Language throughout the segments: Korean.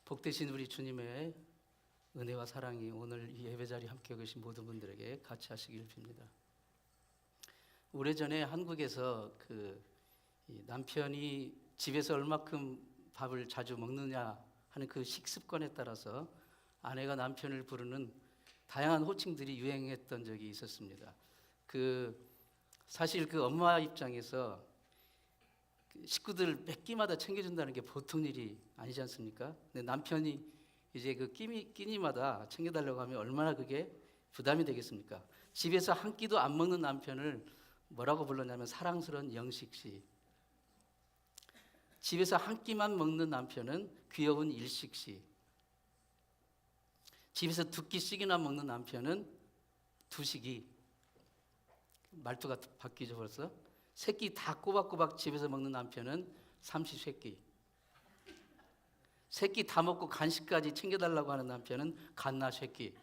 복되신 우리 주님의 은혜와 사랑이 오늘 이 예배 자리에 함께 계신 모든 분들에게 같이 하시길 빕니다. 오래전에 한국에서 이 남편이 집에서 얼마큼 밥을 자주 먹느냐 하는 그 식습관에 따라서 아내가 남편을 부르는 다양한 호칭들이 유행했던 적이 있었습니다. 사실 엄마 입장에서 식구들 몇 끼마다 챙겨준다는 게 보통 일이 아니지 않습니까? 근데 남편이 이제 끼니마다 챙겨달라고 하면 얼마나 그게 부담이 되겠습니까? 집에서 한 끼도 안 먹는 남편을 뭐라고 불렀냐면 사랑스러운 영식씨. 집에서 한 끼만 먹는 남편은 귀여운 일식씨. 집에서 두 끼씩이나 먹는 남편은 두식이. 말투가 바뀌죠 벌써. 세 끼 다 꼬박꼬박 집에서 먹는 남편은 삼시세끼. 세 끼 다 먹고 간식까지 챙겨달라고 하는 남편은 갓나세끼.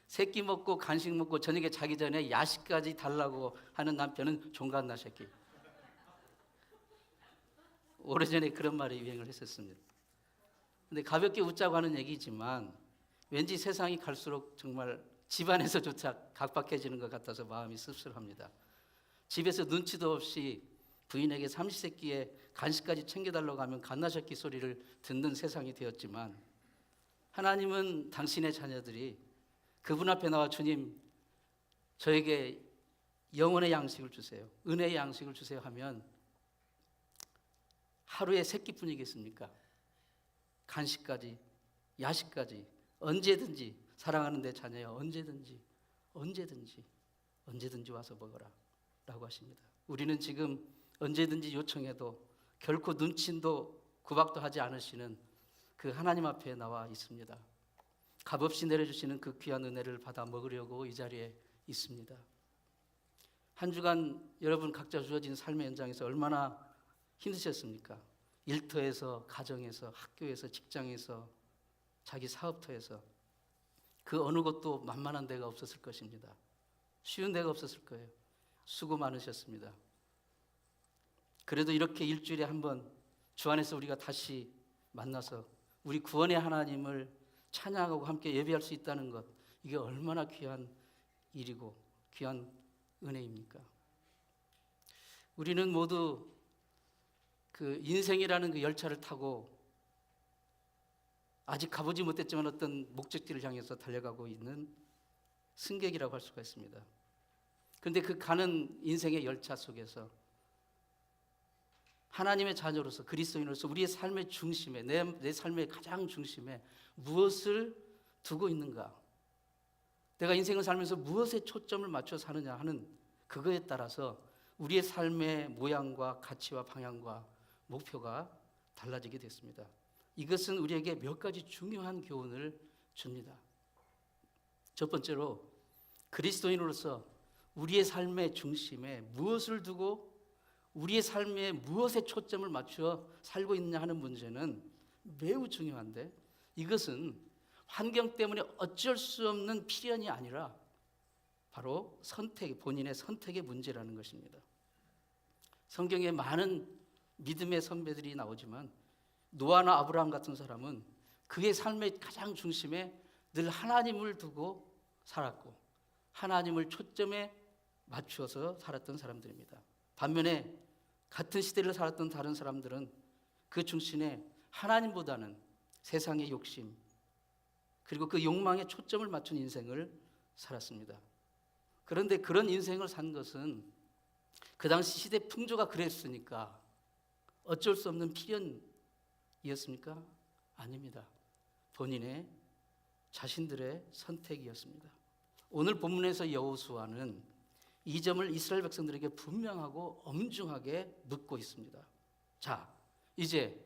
세 끼 먹고 간식 먹고 저녁에 자기 전에 야식까지 달라고 하는 남편은 종갓나세끼. 오래전에 그런 말이 유행을 했었습니다. 근데 가볍게 웃자고 하는 얘기지만 왠지 세상이 갈수록 정말 집안에서조차 각박해지는 것 같아서 마음이 씁쓸합니다. 집에서 눈치도 없이 부인에게 삼시세끼에 간식까지 챙겨달라고 하면 갓나새끼 소리를 듣는 세상이 되었지만 하나님은 당신의 자녀들이 그분 앞에 나와 주님 저에게 영혼의 양식을 주세요, 은혜의 양식을 주세요 하면 하루에 세 끼뿐이겠습니까? 간식까지 야식까지 언제든지 사랑하는 내 자녀여 언제든지 와서 먹어라 라고 하십니다. 우리는 지금 언제든지 요청해도 결코 눈친도 구박도 하지 않으시는 그 하나님 앞에 나와 있습니다. 값없이 내려주시는 그 귀한 은혜를 받아 먹으려고 이 자리에 있습니다. 한 주간 여러분 각자 주어진 삶의 현장에서 얼마나 힘드셨습니까? 일터에서, 가정에서, 학교에서, 직장에서, 자기 사업터에서 그 어느 곳도 만만한 데가 없었을 것입니다. 쉬운 데가 없었을 거예요. 수고 많으셨습니다. 그래도 이렇게 일주일에 한 번 주 안에서 우리가 다시 만나서 우리 구원의 하나님을 찬양하고 함께 예배할 수 있다는 것, 이게 얼마나 귀한 일이고 귀한 은혜입니까? 우리는 모두 인생이라는 그 열차를 타고 아직 가보지 못했지만 어떤 목적지를 향해서 달려가고 있는 승객이라고 할 수가 있습니다. 그런데 그 가는 인생의 열차 속에서 하나님의 자녀로서 그리스도인으로서 우리의 삶의 중심에 내 삶의 가장 중심에 무엇을 두고 있는가? 내가 인생을 살면서 무엇에 초점을 맞춰 사느냐 하는 그거에 따라서 우리의 삶의 모양과 가치와 방향과 목표가 달라지게 됐습니다. 이것은 우리에게 몇 가지 중요한 교훈을 줍니다. 첫 번째로 그리스도인으로서 우리의 삶의 중심에 무엇을 두고 우리의 삶에 무엇에 초점을 맞추어 살고 있느냐 하는 문제는 매우 중요한데 이것은 환경 때문에 어쩔 수 없는 필연이 아니라 바로 본인의 선택의 문제라는 것입니다. 성경에 많은 믿음의 선배들이 나오지만 노아나 아브라함 같은 사람은 그의 삶의 가장 중심에 늘 하나님을 두고 살았고 하나님을 초점에 맞추어서 살았던 사람들입니다. 반면에 같은 시대를 살았던 다른 사람들은 그 중심에 하나님보다는 세상의 욕심 그리고 그 욕망에 초점을 맞춘 인생을 살았습니다. 그런데 그런 인생을 산 것은 그 당시 시대 풍조가 그랬으니까 어쩔 수 없는 필연이었습니까? 아닙니다. 본인의 자신들의 선택이었습니다. 오늘 본문에서 여호수아는 이 점을 이스라엘 백성들에게 분명하고 엄중하게 묻고 있습니다. 자, 이제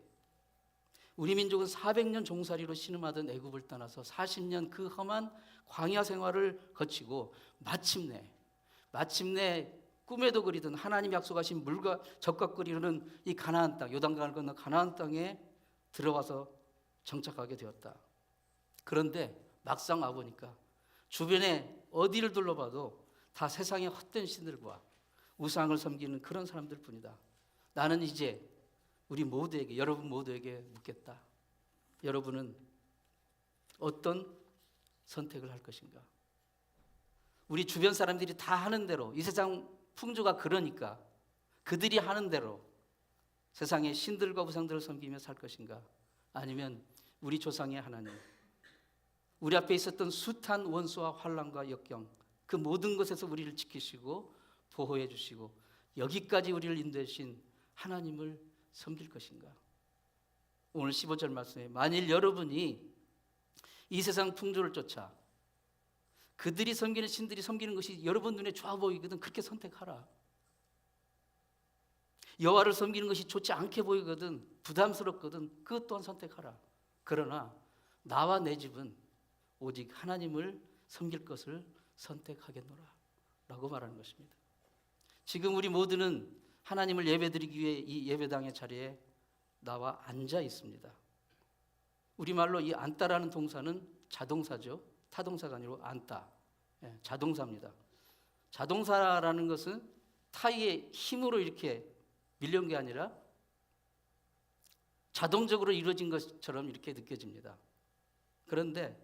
우리 민족은 400년 종살이로 신음하던 애굽을 떠나서 40년 그 험한 광야 생활을 거치고 마침내 꿈에도 그리던 하나님 약속하신 물과 젖과 꿀이 흐르는 이 가나안 땅, 요단강을 건너 가나안 땅에 들어와서 정착하게 되었다. 그런데 막상 와보니까 주변에 어디를 둘러봐도 다 세상의 헛된 신들과 우상을 섬기는 그런 사람들 뿐이다. 나는 이제 우리 모두에게, 여러분 모두에게 묻겠다. 여러분은 어떤 선택을 할 것인가? 우리 주변 사람들이 다 하는 대로, 이 세상 풍조가 그러니까 그들이 하는 대로 세상의 신들과 우상들을 섬기며 살 것인가? 아니면 우리 조상의 하나님, 우리 앞에 있었던 숱한 원수와 환난과 역경, 그 모든 것에서 우리를 지키시고 보호해 주시고 여기까지 우리를 인도해 주신 하나님을 섬길 것인가? 오늘 15절 말씀에 만일 여러분이 이 세상 풍조를 쫓아 그들이 섬기는 신들이 섬기는 것이 여러분 눈에 좋아 보이거든 그렇게 선택하라. 여호와를 섬기는 것이 좋지 않게 보이거든 부담스럽거든 그것 또한 선택하라. 그러나 나와 내 집은 오직 하나님을 섬길 것을 선택하겠노라 라고 말하는 것입니다. 지금 우리 모두는 하나님을 예배드리기 위해 이 예배당의 자리에 나와 앉아 있습니다. 우리말로 이 앉다라는 동사는 자동사죠. 타동사가 아니고 앉다. 자동사입니다. 자동사라는 것은 타이의 힘으로 이렇게 밀려온 게 아니라 자동적으로 이루어진 것처럼 이렇게 느껴집니다. 그런데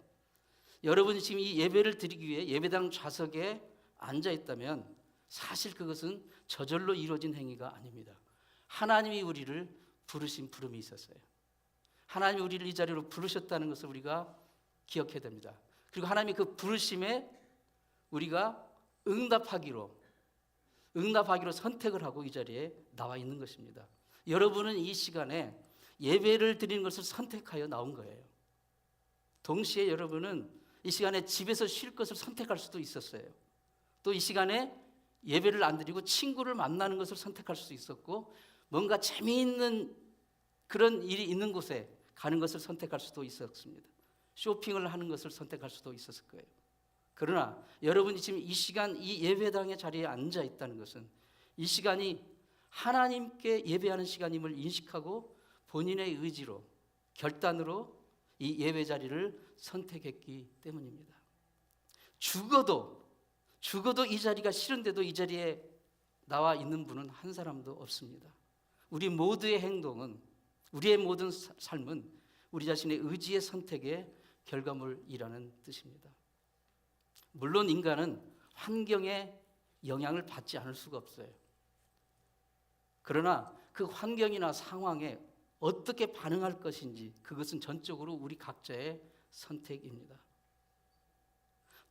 여러분이 지금 이 예배를 드리기 위해 예배당 좌석에 앉아 있다면 사실 그것은 저절로 이루어진 행위가 아닙니다. 하나님이 우리를 부르신 부름이 있었어요. 하나님이 우리를 이 자리로 부르셨다는 것을 우리가 기억해야 됩니다. 그리고 하나님이 그 부르심에 우리가 응답하기로 선택을 하고 이 자리에 나와 있는 것입니다. 여러분은 이 시간에 예배를 드리는 것을 선택하여 나온 거예요. 동시에 여러분은 이 시간에 집에서 쉴 것을 선택할 수도 있었어요. 또 이 시간에 예배를 안 드리고 친구를 만나는 것을 선택할 수도 있었고 뭔가 재미있는 그런 일이 있는 곳에 가는 것을 선택할 수도 있었습니다. 쇼핑을 하는 것을 선택할 수도 있었을 거예요. 그러나 여러분이 지금 이 시간 이 예배당의 자리에 앉아 있다는 것은 이 시간이 하나님께 예배하는 시간임을 인식하고 본인의 의지로 결단으로 이 예배 자리를 선택했기 때문입니다. 죽어도 이 자리가 싫은데도 이 자리에 나와 있는 분은 한 사람도 없습니다. 우리 모두의 행동은 우리의 모든 삶은 우리 자신의 의지의 선택의 결과물이라는 뜻입니다. 물론 인간은 환경에 영향을 받지 않을 수가 없어요. 그러나 그 환경이나 상황에 어떻게 반응할 것인지 그것은 전적으로 우리 각자의 선택입니다.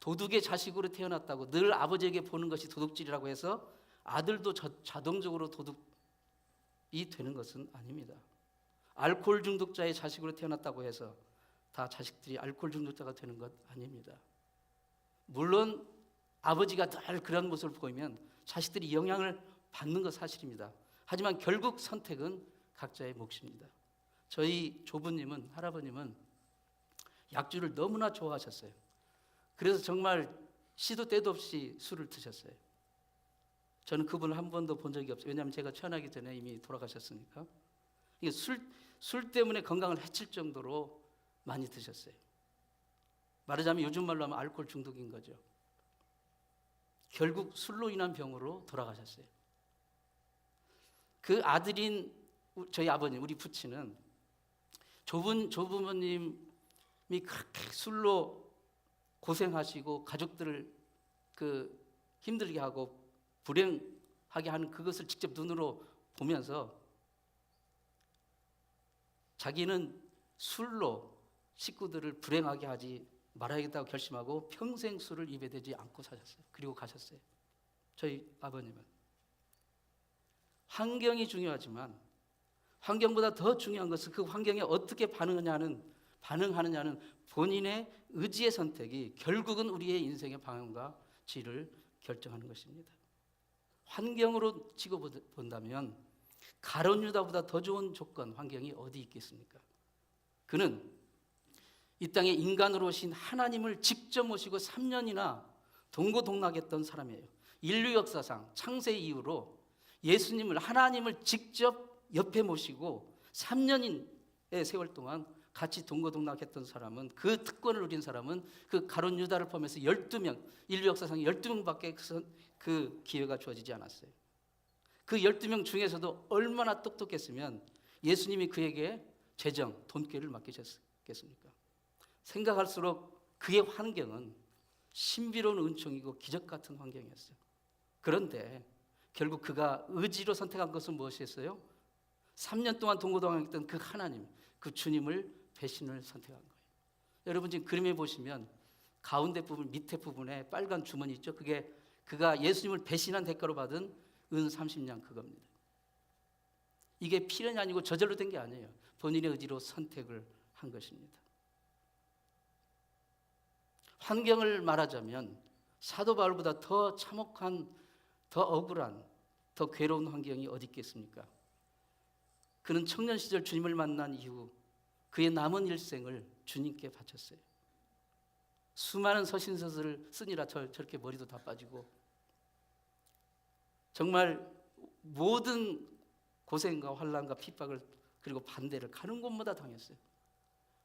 도둑의 자식으로 태어났다고 늘 아버지에게 보는 것이 도둑질이라고 해서 아들도 자동적으로 도둑이 되는 것은 아닙니다. 알코올 중독자의 자식으로 태어났다고 해서 다 자식들이 알코올 중독자가 되는 것 아닙니다. 물론 아버지가 늘 그런 모습을 보이면 자식들이 영향을 받는 것 사실입니다. 하지만 결국 선택은 각자의 몫입니다. 저희 조부님은 할아버님은 약주를 너무나 좋아하셨어요. 그래서 정말 시도 때도 없이 술을 드셨어요. 저는 그분을 한 번도 본 적이 없어요. 왜냐하면 제가 태어나기 전에 이미 돌아가셨으니까. 이게 술 때문에 건강을 해칠 정도로 많이 드셨어요. 말하자면 요즘 말로 하면 알코올 중독인 거죠. 결국 술로 인한 병으로 돌아가셨어요. 그 아들인 저희 아버님, 우리 부친은 조부모님이 그렇게 술로 고생하시고 가족들을 힘들게 하고 불행하게 하는 그것을 직접 눈으로 보면서 자기는 술로 식구들을 불행하게 하지 말아야겠다고 결심하고 평생 술을 입에 대지 않고 사셨어요. 그리고 가셨어요. 저희 아버님은. 환경이 중요하지만 환경보다 더 중요한 것은 그 환경에 어떻게 반응하느냐는 본인의 의지의 선택이 결국은 우리의 인생의 방향과 질을 결정하는 것입니다. 환경으로 치고 본다면 가룟 유다보다 더 좋은 조건, 환경이 어디 있겠습니까? 그는 이 땅에 인간으로 오신 하나님을 직접 모시고 3년이나 동고동락했던 사람이에요. 인류 역사상 창세 이후로 예수님을 하나님을 직접 옆에 모시고 3년의 세월 동안 같이 동고동락했던 사람은 그 특권을 누린 사람은 그 가룟 유다를 포함해서 12명, 인류 역사상 12명밖에 그 기회가 주어지지 않았어요. 그 12명 중에서도 얼마나 똑똑했으면 예수님이 그에게 재정, 돈꾀를 맡기셨겠어요. 있겠습니까? 생각할수록 그의 환경은 신비로운 은총이고 기적 같은 환경이었어요. 그런데 결국 그가 의지로 선택한 것은 무엇이었어요? 3년 동안 동고동락했던 그 하나님, 그 주님을 배신을 선택한 거예요. 여러분 지금 그림에 보시면 가운데 부분, 밑에 부분에 빨간 주머니 있죠? 그게 그가 예수님을 배신한 대가로 받은 은 30냥 그겁니다. 이게 필연이 아니고 저절로 된 게 아니에요. 본인의 의지로 선택을 한 것입니다. 환경을 말하자면 사도 바울보다 더 참혹한, 더 억울한, 더 괴로운 환경이 어디 있겠습니까? 그는 청년 시절 주님을 만난 이후 그의 남은 일생을 주님께 바쳤어요. 수많은 서신서를 쓰니라 저렇게 머리도 다 빠지고 정말 모든 고생과 환난과 핍박을 그리고 반대를 가는 곳마다 당했어요.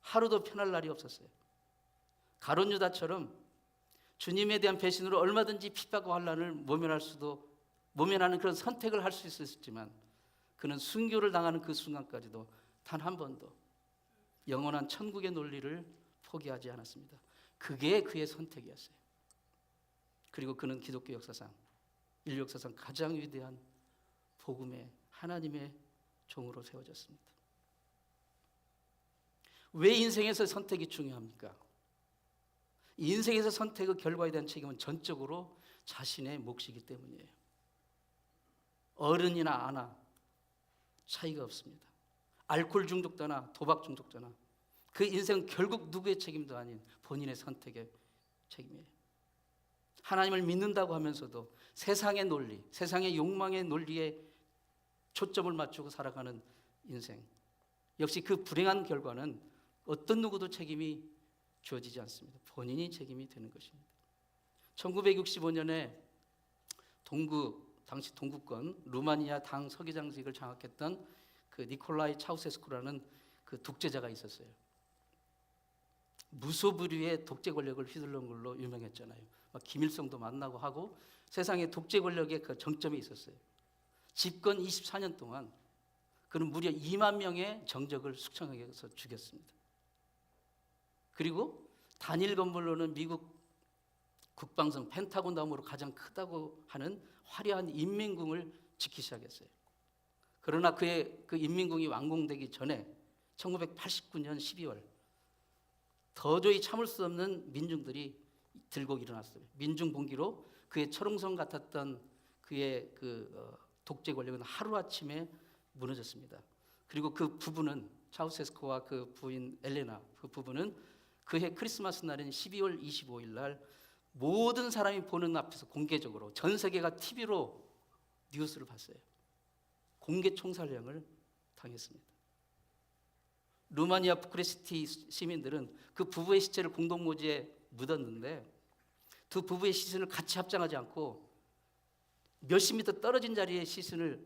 하루도 편할 날이 없었어요. 가룟 유다처럼 주님에 대한 배신으로 얼마든지 핍박과 환난을 모면하는 그런 선택을 할 수 있었지만 그는 순교를 당하는 그 순간까지도 단 한 번도 영원한 천국의 논리를 포기하지 않았습니다. 그게 그의 선택이었어요. 그리고 그는 기독교 역사상, 인류 역사상 가장 위대한 복음의 하나님의 종으로 세워졌습니다. 왜 인생에서 선택이 중요합니까? 인생에서 선택의 결과에 대한 책임은 전적으로 자신의 몫이기 때문이에요. 어른이나 아나 차이가 없습니다. 알코올 중독자나 도박 중독자나 그 인생은 결국 누구의 책임도 아닌 본인의 선택의 책임이에요. 하나님을 믿는다고 하면서도 세상의 논리, 세상의 욕망의 논리에 초점을 맞추고 살아가는 인생. 역시 그 불행한 결과는 어떤 누구도 책임이 주어지지 않습니다. 본인이 책임이 되는 것입니다. 1965년에 당시 동구권 루마니아 당 서기장직을 장악했던 그 니콜라이 차우세스쿠라는 그 독재자가 있었어요. 무소불위의 독재 권력을 휘둘른 걸로 유명했잖아요. 김일성도 만나고 하고 세상의 독재 권력의 그 정점이 있었어요. 집권 24년 동안 그는 무려 2만 명의 정적을 숙청하게 해서 죽였습니다. 그리고 단일 건물로는 미국 국방성 펜타곤 다음으로 가장 크다고 하는 화려한 인민궁을 짓기 시작했어요. 그러나 그의 그 인민궁이 완공되기 전에 1989년 12월 도저히 참을 수 없는 민중들이 들고 일어났어요. 민중 봉기로 그의 철옹성 같았던 그의 독재 권력은 하루아침에 무너졌습니다. 그리고 그 부부는 차우세스코와 그 부인 엘레나 그 부부는 그해 크리스마스 날인 12월 25일 날 모든 사람이 보는 앞에서 공개적으로 전 세계가 TV로 뉴스를 봤어요. 공개 총살령을 당했습니다. 루마니아 부크레스티 시민들은 그 부부의 시체를 공동묘지에 묻었는데 두 부부의 시신을 같이 합장하지 않고 몇십 미터 떨어진 자리에 시신을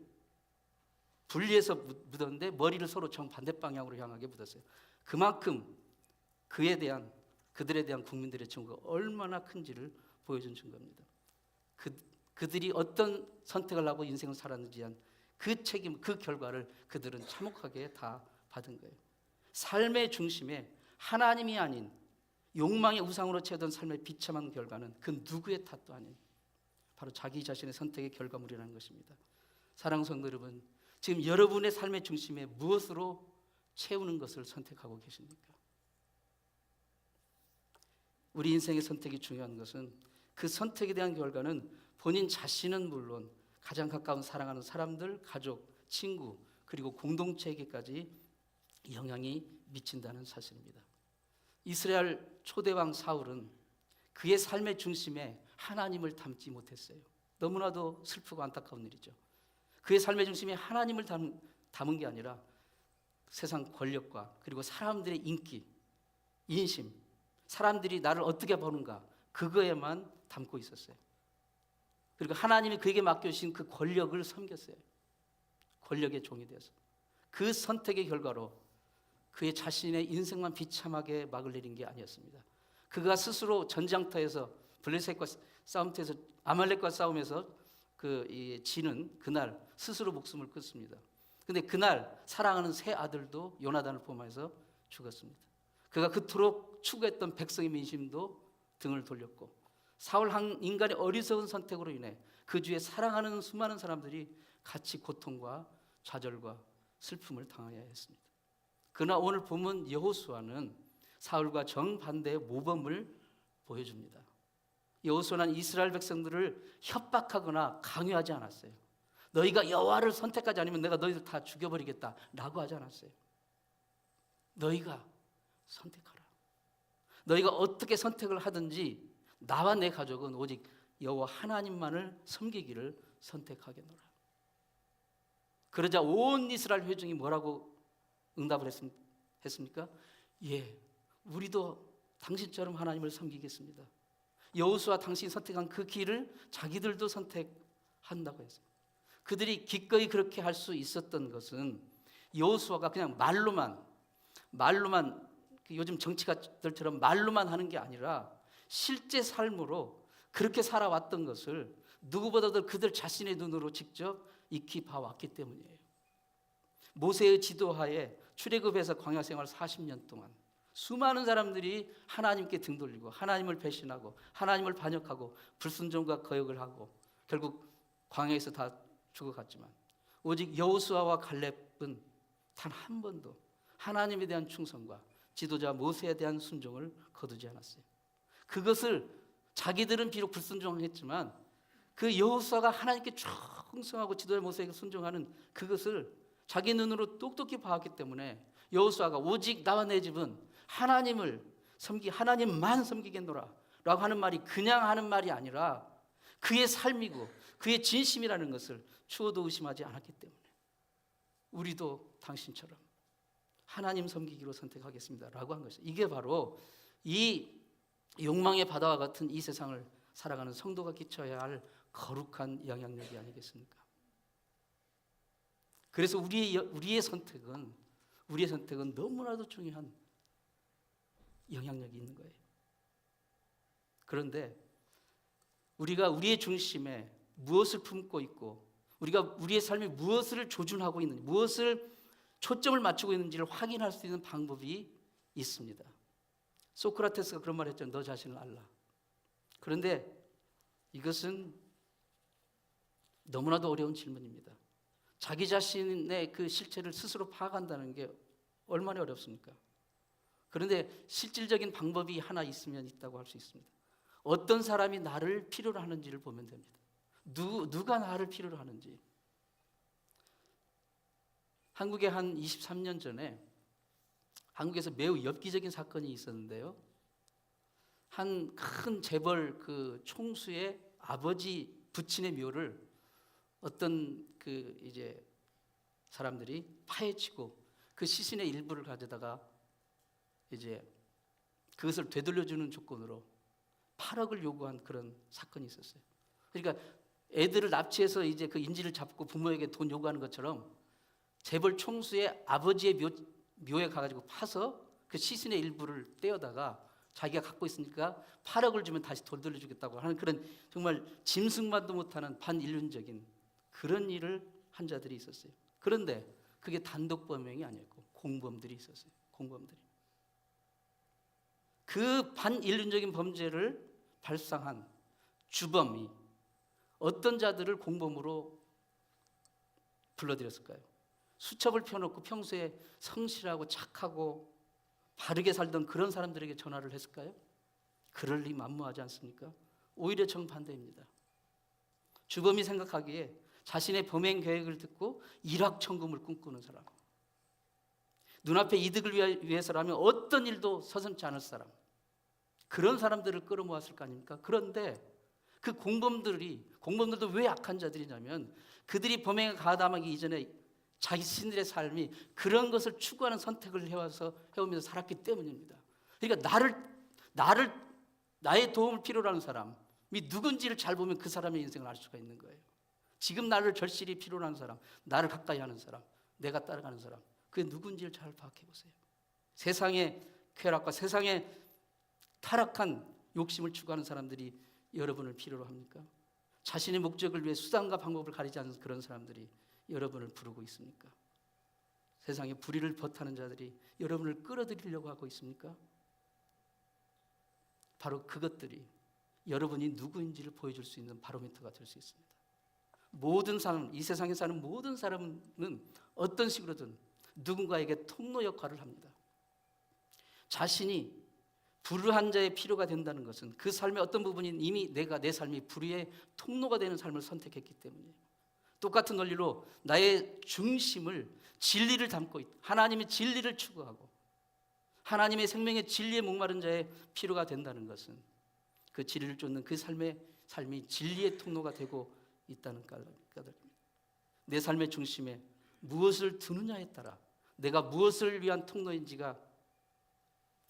분리해서 묻었는데 머리를 서로 정반대 방향으로 향하게 묻었어요. 그만큼 그들에 대한 국민들의 증오가 얼마나 큰지를 보여준 증거입니다. 그들이 어떤 선택을 하고 인생을 살았는지 한 그 책임, 그 결과를 그들은 참혹하게 다 받은 거예요. 삶의 중심에 하나님이 아닌 욕망의 우상으로 채우던 삶의 비참한 결과는 그 누구의 탓도 아닌 바로 자기 자신의 선택의 결과물이라는 것입니다. 사랑하는 성도 여러분, 지금 여러분의 삶의 중심에 무엇으로 채우는 것을 선택하고 계십니까? 우리 인생의 선택이 중요한 것은 그 선택에 대한 결과는 본인 자신은 물론 가장 가까운 사랑하는 사람들, 가족, 친구 그리고 공동체에게까지 영향이 미친다는 사실입니다. 이스라엘 초대왕 사울은 그의 삶의 중심에 하나님을 담지 못했어요. 너무나도 슬프고 안타까운 일이죠. 그의 삶의 중심에 하나님을 담은 게 아니라 세상 권력과 그리고 사람들의 인기, 인심, 사람들이 나를 어떻게 보는가 그거에만 담고 있었어요. 그리고 하나님이 그에게 맡겨주신 그 권력을 섬겼어요. 권력의 종이 되어서 그 선택의 결과로 그의 자신의 인생만 비참하게 막을 내린 게 아니었습니다. 그가 스스로 전장터에서 블레셋과 싸움터에서 아말렉과 싸움에서 지는 그날 스스로 목숨을 끊습니다. 근데 그날 사랑하는 세 아들도 요나단을 포함해서 죽었습니다. 그가 그토록 추구했던 백성의 민심도 등을 돌렸고, 사울 한 인간의 어리석은 선택으로 인해 그 주에 사랑하는 수많은 사람들이 같이 고통과 좌절과 슬픔을 당하여야 했습니다. 그러나 오늘 본문 여호수아는 사울과 정반대의 모범을 보여줍니다. 여호수아는 이스라엘 백성들을 협박하거나 강요하지 않았어요. 너희가 여호와를 선택하지 않으면 내가 너희들 다 죽여버리겠다라고 하지 않았어요. 너희가 선택하라. 너희가 어떻게 선택을 하든지 나와 내 가족은 오직 여호와 하나님만을 섬기기를 선택하겠노라. 그러자 온 이스라엘 회중이 뭐라고 응답을 했습니까? 예, 우리도 당신처럼 하나님을 섬기겠습니다. 여호수아 당신이 선택한 그 길을 자기들도 선택한다고 했어요. 그들이 기꺼이 그렇게 할 수 있었던 것은 여호수아가 그냥 말로만 요즘 정치가들처럼 말로만 하는 게 아니라 실제 삶으로 그렇게 살아왔던 것을 누구보다도 그들 자신의 눈으로 직접 익히 봐왔기 때문이에요. 모세의 지도하에 출애굽에서 광야 생활 40년 동안 수많은 사람들이 하나님께 등 돌리고 하나님을 배신하고 하나님을 반역하고 불순종과 거역을 하고 결국 광야에서 다 죽어갔지만 오직 여호수아와 갈렙은 단 한 번도 하나님에 대한 충성과 지도자 모세에 대한 순종을 거두지 않았어요. 그것을 자기들은 비록 불순종했지만 그 여호수아가 하나님께 충성하고 지도자 모세에게 순종하는 그것을 자기 눈으로 똑똑히 봐왔기 때문에 여호수아가 오직 나와 내 집은 하나님을 하나님만 섬기겠노라 라고 하는 말이 그냥 하는 말이 아니라 그의 삶이고 그의 진심이라는 것을 추호도 의심하지 않았기 때문에 우리도 당신처럼 하나님 섬기기로 선택하겠습니다 라고 한 것이죠. 이게 바로 이 욕망의 바다와 같은 이 세상을 살아가는 성도가 끼쳐야 할 거룩한 영향력이 아니겠습니까? 그래서 우리의 선택은 너무나도 중요한 영향력이 있는 거예요. 그런데 우리가 우리의 중심에 무엇을 품고 있고 우리가 우리의 삶에 무엇을 조준하고 있는지 무엇을 초점을 맞추고 있는지를 확인할 수 있는 방법이 있습니다. 소크라테스가 그런 말을 했죠. 너 자신을 알라. 그런데 이것은 너무나도 어려운 질문입니다. 자기 자신의 그 실체를 스스로 파악한다는 게 얼마나 어렵습니까? 그런데 실질적인 방법이 하나 있다고 할 수 있습니다. 어떤 사람이 나를 필요로 하는지를 보면 됩니다. 누가 나를 필요로 하는지. 한국에 한 23년 전에 한국에서 매우 엽기적인 사건이 있었는데요. 한 큰 재벌 그 총수의 아버지 부친의 묘를 어떤 이제 사람들이 파헤치고 그 시신의 일부를 가져다가 이제 그것을 되돌려주는 조건으로 8억을 요구한 그런 사건이 있었어요. 그러니까 애들을 납치해서 이제 그 인질을 잡고 부모에게 돈 요구하는 것처럼 재벌 총수의 아버지의 묘에 가가지고 파서 그 시신의 일부를 떼어다가 자기가 갖고 있으니까 8억을 주면 다시 돌려주겠다고 하는 그런 정말 짐승만도 못하는 반인륜적인 그런 일을 한 자들이 있었어요. 그런데 그게 단독 범행이 아니었고 공범들이 있었어요. 공범들이. 그 반인륜적인 범죄를 발상한 주범이 어떤 자들을 공범으로 불러들였을까요? 수첩을 펴놓고 평소에 성실하고 착하고 바르게 살던 그런 사람들에게 전화를 했을까요? 그럴 리 만무하지 않습니까? 오히려 정반대입니다. 주범이 생각하기에 자신의 범행 계획을 듣고 일확천금을 꿈꾸는 사람, 눈앞에 이득을 위해서라면 어떤 일도 서슴지 않을 사람, 그런 사람들을 끌어모았을 거 아닙니까? 그런데 그 공범들도 왜 악한 자들이냐면 그들이 범행에 가담하기 이전에 자신들의 삶이 그런 것을 추구하는 선택을 해오면서 살았기 때문입니다. 그러니까 나의 도움을 필요로 하는 사람이 누군지를 잘 보면 그 사람의 인생을 알 수가 있는 거예요. 지금 나를 절실히 필요로 하는 사람, 나를 가까이 하는 사람, 내가 따라가는 사람, 그게 누군지를 잘 파악해 보세요. 세상의 쾌락과 세상의 타락한 욕심을 추구하는 사람들이 여러분을 필요로 합니까? 자신의 목적을 위해 수단과 방법을 가리지 않는 그런 사람들이 여러분을 부르고 있습니까? 세상에 불의를 버타는 자들이 여러분을 끌어들이려고 하고 있습니까? 바로 그것들이 여러분이 누구인지를 보여줄 수 있는 바로미터가 될 수 있습니다. 모든 사람, 이 세상에 사는 모든 사람은 어떤 식으로든 누군가에게 통로 역할을 합니다. 자신이 불의한 자의 필요가 된다는 것은 그 삶의 어떤 부분인 이미 내 삶이 불의의 통로가 되는 삶을 선택했기 때문이에요. 똑같은 원리로 나의 중심을 진리를 담고 있다. 하나님의 진리를 추구하고 하나님의 생명의 진리에 목마른 자의 필요가 된다는 것은 그 진리를 쫓는 그 삶이 진리의 통로가 되고 있다는 까닭입니다. 내 삶의 중심에 무엇을 두느냐에 따라 내가 무엇을 위한 통로인지가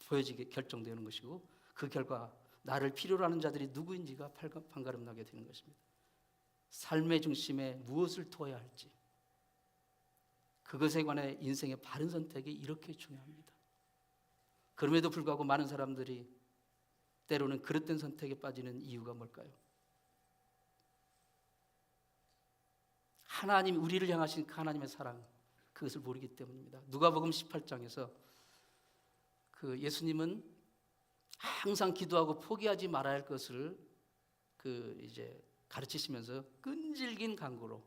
보여지게 결정되는 것이고 그 결과 나를 필요로 하는 자들이 누구인지가 판가름나게 되는 것입니다. 삶의 중심에 무엇을 두어야 할지 그것에 관해 인생의 바른 선택이 이렇게 중요합니다. 그럼에도 불구하고 많은 사람들이 때로는 그릇된 선택에 빠지는 이유가 뭘까요? 하나님, 우리를 향하신 그 하나님의 사랑, 그것을 모르기 때문입니다. 누가복음 18장에서 그 예수님은 항상 기도하고 포기하지 말아야 할 것을 이제 가르치시면서 끈질긴 강구로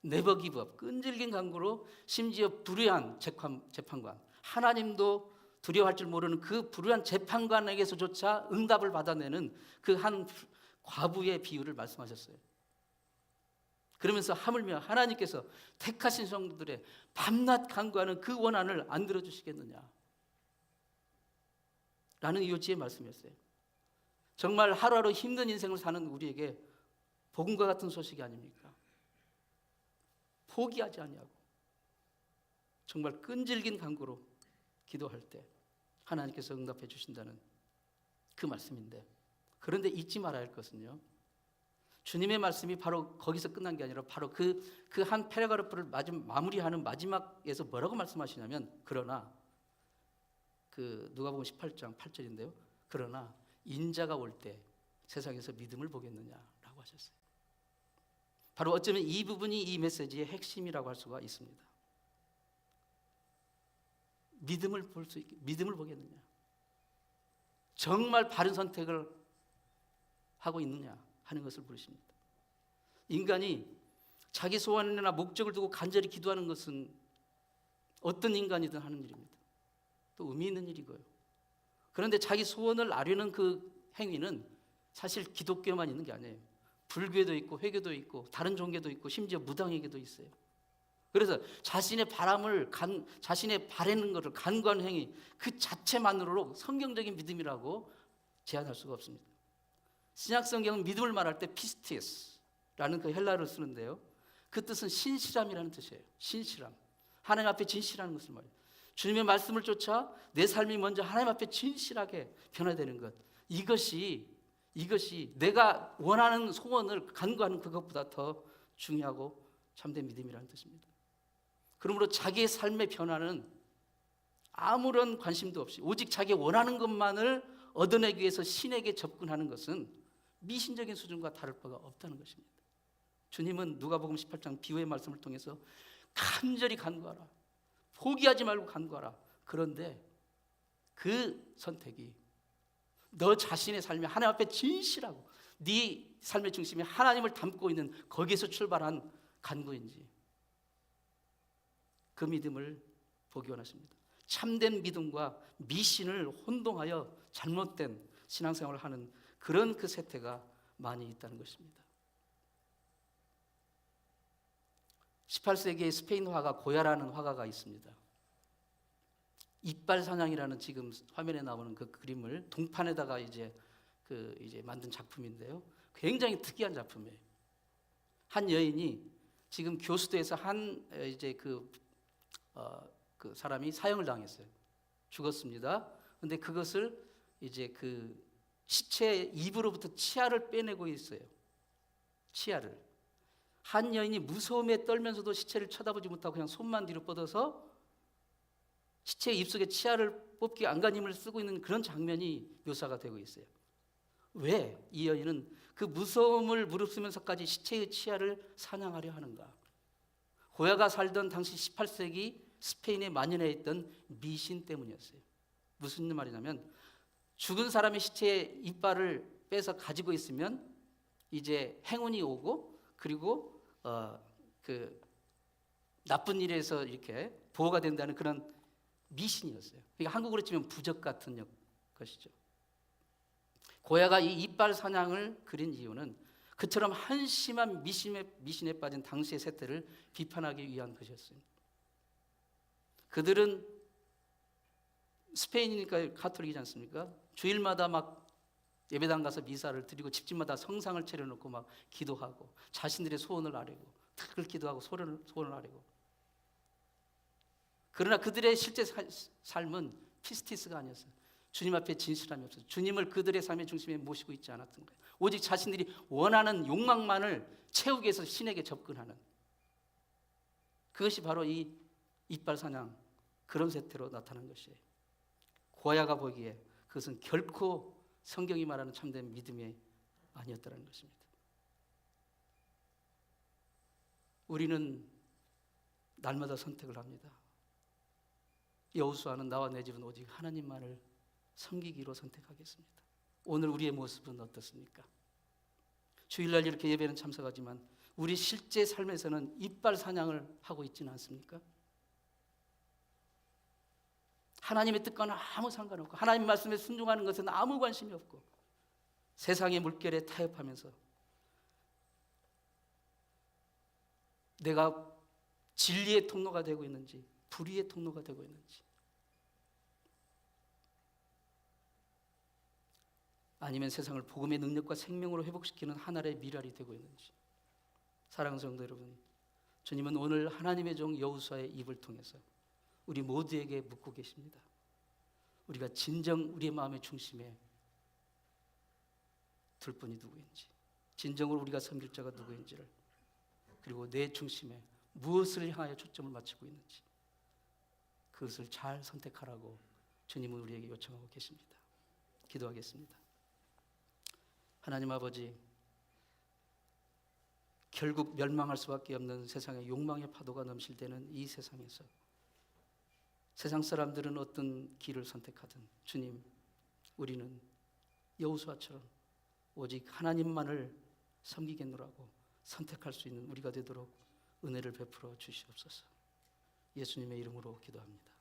never give up, 끈질긴 강구로 심지어 불의한 재판관, 하나님도 두려워할 줄 모르는 그 불의한 재판관에게서조차 응답을 받아내는 그 한 과부의 비유를 말씀하셨어요. 그러면서 하물며 하나님께서 택하신 성도들의 밤낮 간구하는 그 원한을 안 들어주시겠느냐 라는 요지의 말씀이었어요. 정말 하루하루 힘든 인생을 사는 우리에게 복음과 같은 소식이 아닙니까? 포기하지 아니하고 정말 끈질긴 간구로 기도할 때 하나님께서 응답해 주신다는 그 말씀인데, 그런데 잊지 말아야 할 것은요, 주님의 말씀이 바로 거기서 끝난 게 아니라 바로 그 한 패러그래프를 마무리하는 마지막에서 뭐라고 말씀하시냐면, 그러나 그 누가복음 18장 8절인데요. 그러나 인자가 올 때 세상에서 믿음을 보겠느냐라고 하셨어요. 바로 어쩌면 이 부분이 이 메시지의 핵심이라고 할 수가 있습니다. 믿음을 볼 수 있게, 믿음을 보겠느냐, 정말 바른 선택을 하고 있느냐 하는 것을 물으십니다. 인간이 자기 소원이나 목적을 두고 간절히 기도하는 것은 어떤 인간이든 하는 일입니다. 또 의미 있는 일이고요. 그런데 자기 소원을 아뢰는 그 행위는 사실 기독교만 있는 게 아니에요. 불교도 있고 회교도 있고 다른 종교도 있고 심지어 무당에게도 있어요. 그래서 자신의 자신의 바라는 것을 간구하는 행위 그 자체만으로 성경적인 믿음이라고 제한할 수가 없습니다. 신약 성경은 믿음을 말할 때 피스티스라는 그 헬라어를 쓰는데요. 그 뜻은 신실함이라는 뜻이에요. 신실함. 하나님 앞에 진실하는 것을 말해요. 주님의 말씀을 쫓아 내 삶이 먼저 하나님 앞에 진실하게 변화되는 것. 이것이 내가 원하는 소원을 간구하는 그것보다 더 중요하고 참된 믿음이라는 뜻입니다. 그러므로 자기의 삶의 변화는 아무런 관심도 없이 오직 자기 원하는 것만을 얻어내기 위해서 신에게 접근하는 것은 미신적인 수준과 다를 바가 없다는 것입니다. 주님은 누가복음 18장 비유의 말씀을 통해서 간절히 간구하라, 포기하지 말고 간구하라. 그런데 그 선택이 너 자신의 삶이 하나님 앞에 진실하고 네 삶의 중심에 하나님을 담고 있는 거기에서 출발한 간구인지 그 믿음을 보기 원하십니다. 참된 믿음과 미신을 혼동하여 잘못된 신앙생활을 하는 그런 그 세태가 많이 있다는 것입니다. 18세기에 스페인 화가 고야라는 화가가 있습니다. 이빨 사냥이라는 지금 화면에 나오는 그 그림을 동판에다가 이제 만든 작품인데요. 굉장히 특이한 작품이에요. 한 여인이 지금 교수대에서 그 사람이 사형을 당했어요. 죽었습니다. 근데 그것을 이제 그 시체 입으로부터 치아를 빼내고 있어요. 치아를. 한 여인이 무서움에 떨면서도 시체를 쳐다보지 못하고 그냥 손만 뒤로 뻗어서 시체의 입속에 치아를 뽑기 안간힘을 쓰고 있는 그런 장면이 묘사가 되고 있어요. 왜 이 여인은 그 무서움을 무릅쓰면서까지 시체의 치아를 사냥하려 하는가? 고야가 살던 당시 18세기 스페인에 만연해 있던 미신 때문이었어요. 무슨 말이냐면 죽은 사람의 시체에 이빨을 빼서 가지고 있으면 이제 행운이 오고 그리고 그 나쁜 일에서 이렇게 보호가 된다는 그런 미신이었어요. 그러니까 한국으로 치면 부적 같은 것이죠. 고야가 이 이빨 사냥을 그린 이유는 그처럼 한심한 미신에 빠진 당시의 세태를 비판하기 위한 것이었어요. 그들은 스페인이니까 가톨릭이지 않습니까? 주일마다 막 예배당 가서 미사를 드리고 집집마다 성상을 차려놓고 막 기도하고 자신들의 소원을 아뢰고 탁을 기도하고 소원을 아뢰고. 그러나 그들의 실제 삶은 피스티스가 아니었어요. 주님 앞에 진실함이 없어요. 주님을 그들의 삶의 중심에 모시고 있지 않았던 거예요. 오직 자신들이 원하는 욕망만을 채우기 위해서 신에게 접근하는, 그것이 바로 이 이빨 사냥, 그런 세태로 나타난 것이에요. 고야가 보기에 그것은 결코 성경이 말하는 참된 믿음이 아니었다는 것입니다. 우리는 날마다 선택을 합니다. 여호수아는 나와 내 집은 오직 하나님만을 섬기기로 선택하겠습니다. 오늘 우리의 모습은 어떻습니까? 주일날 이렇게 예배는 참석하지만 우리 실제 삶에서는 이빨 사냥을 하고 있지는 않습니까? 하나님의 뜻과는 아무 상관없고 하나님 말씀에 순종하는 것은 아무 관심이 없고 세상의 물결에 타협하면서 내가 진리의 통로가 되고 있는지 불의의 통로가 되고 있는지, 아니면 세상을 복음의 능력과 생명으로 회복시키는 하나의 미랄이 되고 있는지. 사랑하는 성도 여러분, 주님은 오늘 하나님의 종 여호수아의 입을 통해서 우리 모두에게 묻고 계십니다. 우리가 진정 우리의 마음의 중심에 둘 분이 누구인지, 진정으로 우리가 섬길 자가 누구인지를, 그리고 내 중심에 무엇을 향하여 초점을 맞추고 있는지, 그것을 잘 선택하라고 주님은 우리에게 요청하고 계십니다. 기도하겠습니다. 하나님 아버지, 결국 멸망할 수밖에 없는 세상의 욕망의 파도가 넘실대는 이 세상에서 세상 사람들은 어떤 길을 선택하든 주님, 우리는 여호수아처럼 오직 하나님만을 섬기겠노라고 선택할 수 있는 우리가 되도록 은혜를 베풀어 주시옵소서. 예수님의 이름으로 기도합니다.